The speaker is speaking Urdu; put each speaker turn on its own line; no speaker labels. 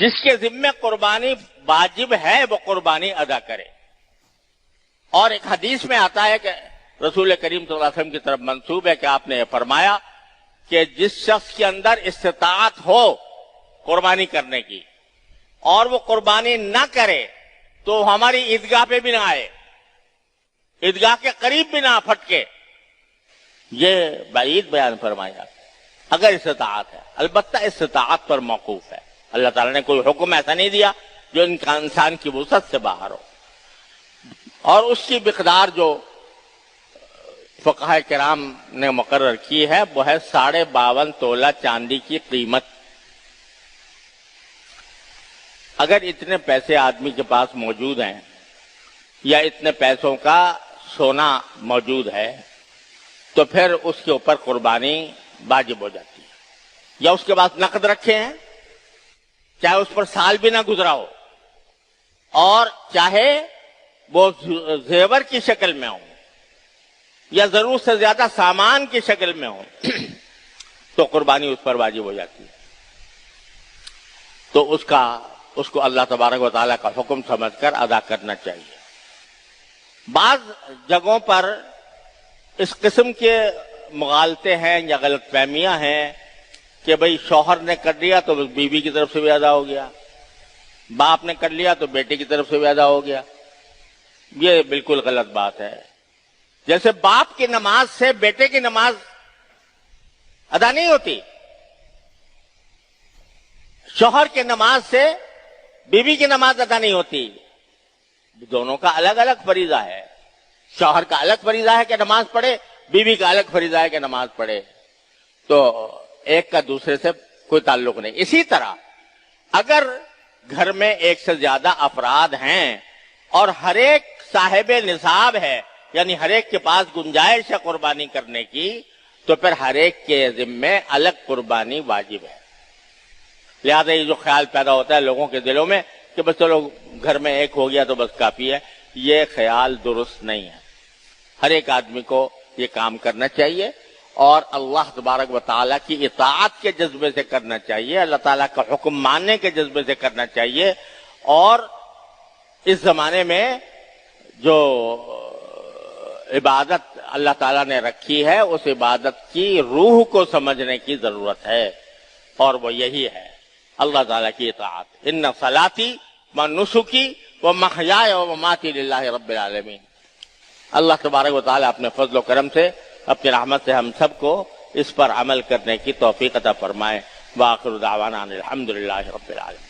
جس کے ذمے قربانی واجب ہے وہ قربانی ادا کرے. اور ایک حدیث میں آتا ہے کہ رسول کریم صلی اللہ علیہ وسلم کی طرف منسوب ہے کہ آپ نے یہ فرمایا کہ جس شخص کے اندر استطاعت ہو قربانی کرنے کی اور وہ قربانی نہ کرے تو ہماری عیدگاہ پہ بھی نہ آئے، عیدگاہ کے قریب بھی نہ پھٹکے. یہ بعید بیان فرمایا اگر استطاعت ہے. البتہ استطاعت پر موقوف ہے. اللہ تعالیٰ نے کوئی حکم ایسا نہیں دیا جو انسان کی وسعت سے باہر ہو. اور اس کی مقدار جو فقہاء کرام نے مقرر کی ہے وہ ہے 52.5 تولہ چاندی کی قیمت. اگر اتنے پیسے آدمی کے پاس موجود ہیں یا اتنے پیسوں کا سونا موجود ہے تو پھر اس کے اوپر قربانی واجب ہو جاتی ہے. یا اس کے پاس نقد رکھے ہیں، چاہے اس پر سال بھی نہ گزرا ہو اور چاہے وہ زیور کی شکل میں ہو یا ضرورت سے زیادہ سامان کی شکل میں ہو تو قربانی اس پر واجب ہو جاتی ہے. تو اس کو اللہ تبارک و تعالیٰ کا حکم سمجھ کر ادا کرنا چاہیے. بعض جگہوں پر اس قسم کے مغالطے ہیں یا غلط فہمیاں ہیں کہ بھئی شوہر نے کر لیا تو بیوی کی طرف سے بھی ادا ہو گیا، باپ نے کر لیا تو بیٹے کی طرف سے بھی ادا ہو گیا. یہ بالکل غلط بات ہے. جیسے باپ کی نماز سے بیٹے کی نماز ادا نہیں ہوتی، شوہر کی نماز سے بیوی کی نماز ادا نہیں ہوتی. دونوں کا الگ الگ فریضہ ہے. شوہر کا الگ فریضہ ہے کہ نماز پڑھے، بیوی کا الگ فریضہ ہے کہ نماز پڑھے. تو ایک کا دوسرے سے کوئی تعلق نہیں. اسی طرح اگر گھر میں ایک سے زیادہ افراد ہیں اور ہر ایک صاحب نصاب ہے، یعنی ہر ایک کے پاس گنجائش ہے قربانی کرنے کی، تو پھر ہر ایک کے ذمے الگ قربانی واجب ہے. لہذا یہ جو خیال پیدا ہوتا ہے لوگوں کے دلوں میں کہ بس چلو گھر میں ایک ہو گیا تو بس کافی ہے، یہ خیال درست نہیں ہے. ہر ایک آدمی کو یہ کام کرنا چاہیے اور اللہ تبارک و تعالیٰ کی اطاعت کے جذبے سے کرنا چاہیے، اللہ تعالیٰ کا حکم ماننے کے جذبے سے کرنا چاہیے. اور اس زمانے میں جو عبادت اللہ تعالیٰ نے رکھی ہے اس عبادت کی روح کو سمجھنے کی ضرورت ہے، اور وہ یہی ہے اللہ تعالیٰ کی اطاعت. ان صلاتی و نسکی و محیای و مماتی للہ رب العالمین. اللہ تبارک و تعالیٰ اپنے فضل و کرم سے، اپنی رحمت سے ہم سب کو اس پر عمل کرنے کی توفیق عطا فرمائے. وآخر دعوانا الحمدللہ رب العالمین.